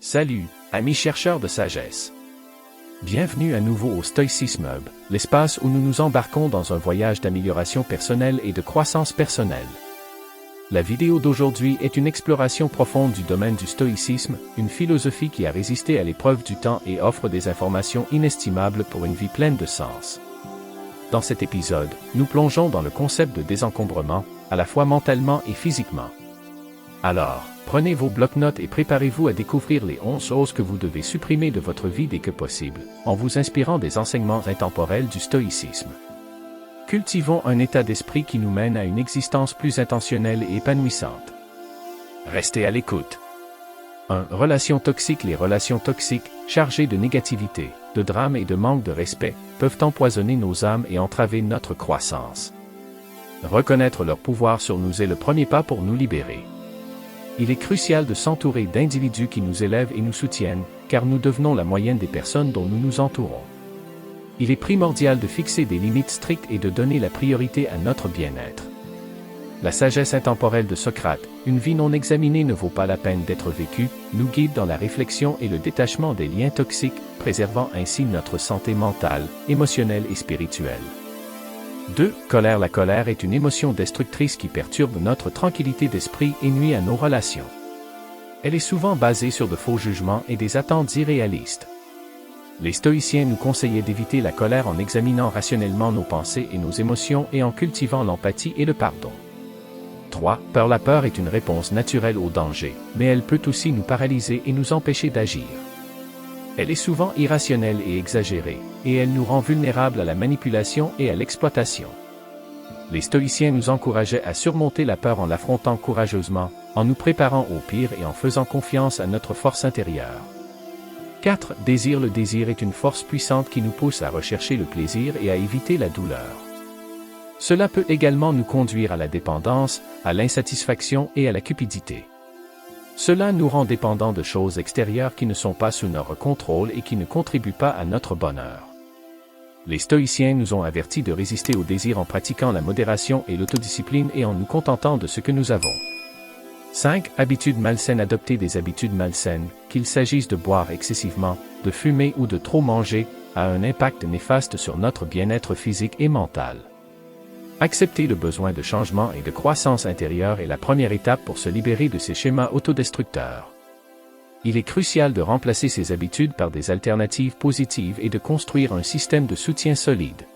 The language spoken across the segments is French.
Salut, amis chercheurs de sagesse. Bienvenue à nouveau au Stoicisme Hub, l'espace où nous nous embarquons dans un voyage d'amélioration personnelle et de croissance personnelle. La vidéo d'aujourd'hui est une exploration profonde du domaine du stoïcisme, une philosophie qui a résisté à l'épreuve du temps et offre des informations inestimables pour une vie pleine de sens. Dans cet épisode, nous plongeons dans le concept de désencombrement, à la fois mentalement et physiquement. Alors, prenez vos blocs-notes et préparez-vous à découvrir les 11 choses que vous devez supprimer de votre vie dès que possible, en vous inspirant des enseignements intemporels du stoïcisme. Cultivons un état d'esprit qui nous mène à une existence plus intentionnelle et épanouissante. Restez à l'écoute. 1. Relations toxiques. Les relations toxiques, chargées de négativité, de drame et de manque de respect, peuvent empoisonner nos âmes et entraver notre croissance. Reconnaître leur pouvoir sur nous est le premier pas pour nous libérer. Il est crucial de s'entourer d'individus qui nous élèvent et nous soutiennent, car nous devenons la moyenne des personnes dont nous nous entourons. Il est primordial de fixer des limites strictes et de donner la priorité à notre bien-être. La sagesse intemporelle de Socrate, une vie non examinée ne vaut pas la peine d'être vécue, nous guide dans la réflexion et le détachement des liens toxiques, préservant ainsi notre santé mentale, émotionnelle et spirituelle. 2. Colère. La colère est une émotion destructrice qui perturbe notre tranquillité d'esprit et nuit à nos relations. Elle est souvent basée sur de faux jugements et des attentes irréalistes. Les stoïciens nous conseillaient d'éviter la colère en examinant rationnellement nos pensées et nos émotions et en cultivant l'empathie et le pardon. 3. Peur. La peur est une réponse naturelle au danger, mais elle peut aussi nous paralyser et nous empêcher d'agir. Elle est souvent irrationnelle et exagérée, et elle nous rend vulnérables à la manipulation et à l'exploitation. Les stoïciens nous encourageaient à surmonter la peur en l'affrontant courageusement, en nous préparant au pire et en faisant confiance à notre force intérieure. 4. Désir. Le désir est une force puissante qui nous pousse à rechercher le plaisir et à éviter la douleur. Cela peut également nous conduire à la dépendance, à l'insatisfaction et à la cupidité. Cela nous rend dépendants de choses extérieures qui ne sont pas sous notre contrôle et qui ne contribuent pas à notre bonheur. Les stoïciens nous ont avertis de résister au désir en pratiquant la modération et l'autodiscipline et en nous contentant de ce que nous avons. 5. Habitudes malsaines. Adopter des habitudes malsaines, qu'il s'agisse de boire excessivement, de fumer ou de trop manger, a un impact néfaste sur notre bien-être physique et mental. Accepter le besoin de changement et de croissance intérieure est la première étape pour se libérer de ces schémas autodestructeurs. Il est crucial de remplacer ces habitudes par des alternatives positives et de construire un système de soutien solide.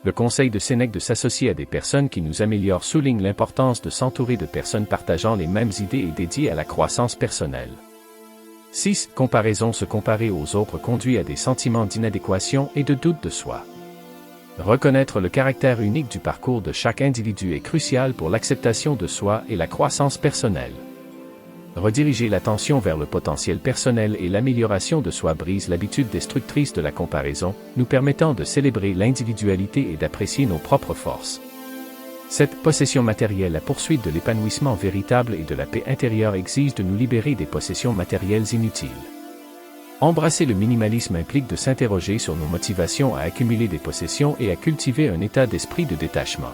Le conseil de Sénèque de s'associer à des personnes qui nous améliorent souligne l'importance de s'entourer de personnes partageant les mêmes idées et dédiées à la croissance personnelle. 6. Comparaison. Se comparer aux autres conduit à des sentiments d'inadéquation et de doute de soi. Reconnaître le caractère unique du parcours de chaque individu est crucial pour l'acceptation de soi et la croissance personnelle. Rediriger l'attention vers le potentiel personnel et l'amélioration de soi brise l'habitude destructrice de la comparaison, nous permettant de célébrer l'individualité et d'apprécier nos propres forces. 7. Possession matérielle. La poursuite de l'épanouissement véritable et de la paix intérieure exige de nous libérer des possessions matérielles inutiles. Embrasser le minimalisme implique de s'interroger sur nos motivations à accumuler des possessions et à cultiver un état d'esprit de détachement.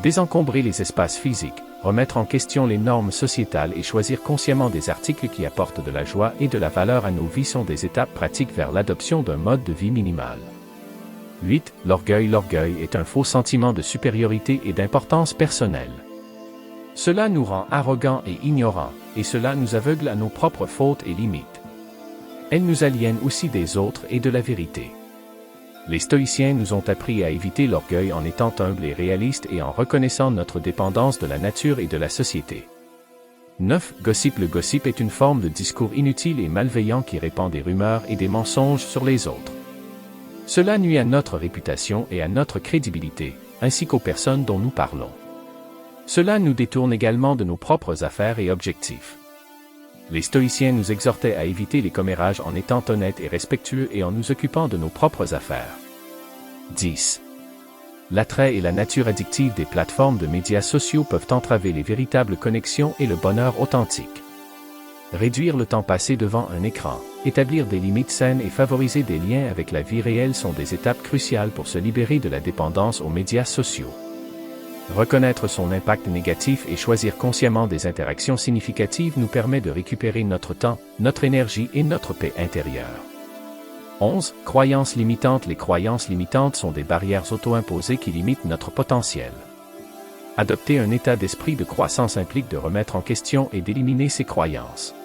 Désencombrer les espaces physiques, remettre en question les normes sociétales et choisir consciemment des articles qui apportent de la joie et de la valeur à nos vies sont des étapes pratiques vers l'adoption d'un mode de vie minimal. 8. L'orgueil. L'orgueil est un faux sentiment de supériorité et d'importance personnelle. Cela nous rend arrogants et ignorants, et cela nous aveugle à nos propres fautes et limites. Elle nous aliène aussi des autres et de la vérité. Les stoïciens nous ont appris à éviter l'orgueil en étant humbles et réalistes et en reconnaissant notre dépendance de la nature et de la société. 9. Gossip. Le gossip est une forme de discours inutile et malveillant qui répand des rumeurs et des mensonges sur les autres. Cela nuit à notre réputation et à notre crédibilité, ainsi qu'aux personnes dont nous parlons. Cela nous détourne également de nos propres affaires et objectifs. Les stoïciens nous exhortaient à éviter les commérages en étant honnêtes et respectueux et en nous occupant de nos propres affaires. 10. L'attrait et la nature addictive des plateformes de médias sociaux peuvent entraver les véritables connexions et le bonheur authentique. Réduire le temps passé devant un écran, établir des limites saines et favoriser des liens avec la vie réelle sont des étapes cruciales pour se libérer de la dépendance aux médias sociaux. Reconnaître son impact négatif et choisir consciemment des interactions significatives nous permet de récupérer notre temps, notre énergie et notre paix intérieure. 11. Croyances limitantes. Les croyances limitantes sont des barrières auto-imposées qui limitent notre potentiel. Adopter un état d'esprit de croissance implique de remettre en question et d'éliminer ces croyances.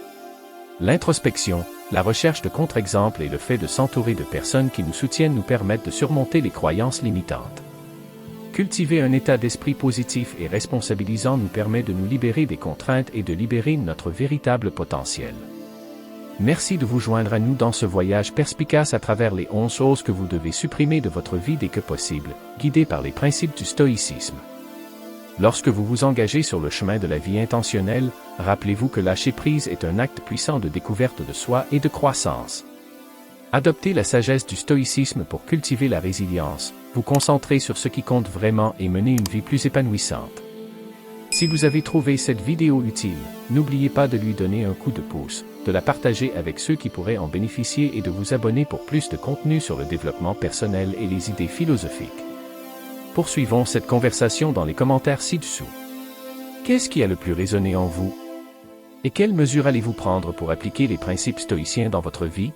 L'introspection, la recherche de contre-exemples et le fait de s'entourer de personnes qui nous soutiennent nous permettent de surmonter les croyances limitantes. Cultiver un état d'esprit positif et responsabilisant nous permet de nous libérer des contraintes et de libérer notre véritable potentiel. Merci de vous joindre à nous dans ce voyage perspicace à travers les 11 choses que vous devez supprimer de votre vie dès que possible, guidé par les principes du stoïcisme. Lorsque vous vous engagez sur le chemin de la vie intentionnelle, rappelez-vous que lâcher prise est un acte puissant de découverte de soi et de croissance. Adoptez la sagesse du stoïcisme pour cultiver la résilience, vous concentrer sur ce qui compte vraiment et mener une vie plus épanouissante. Si vous avez trouvé cette vidéo utile, n'oubliez pas de lui donner un coup de pouce, de la partager avec ceux qui pourraient en bénéficier et de vous abonner pour plus de contenu sur le développement personnel et les idées philosophiques. Poursuivons cette conversation dans les commentaires ci-dessous. Qu'est-ce qui a le plus résonné en vous? Et quelles mesures allez-vous prendre pour appliquer les principes stoïciens dans votre vie?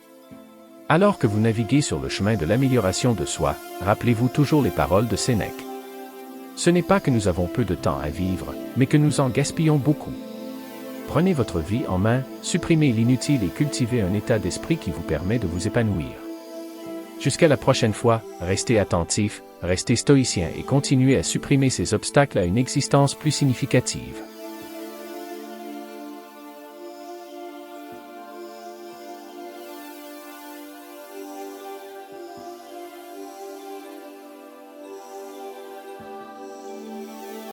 Alors que vous naviguez sur le chemin de l'amélioration de soi, rappelez-vous toujours les paroles de Sénèque. Ce n'est pas que nous avons peu de temps à vivre, mais que nous en gaspillons beaucoup. Prenez votre vie en main, supprimez l'inutile et cultivez un état d'esprit qui vous permet de vous épanouir. Jusqu'à la prochaine fois, restez attentifs, restez stoïciens et continuez à supprimer ces obstacles à une existence plus significative.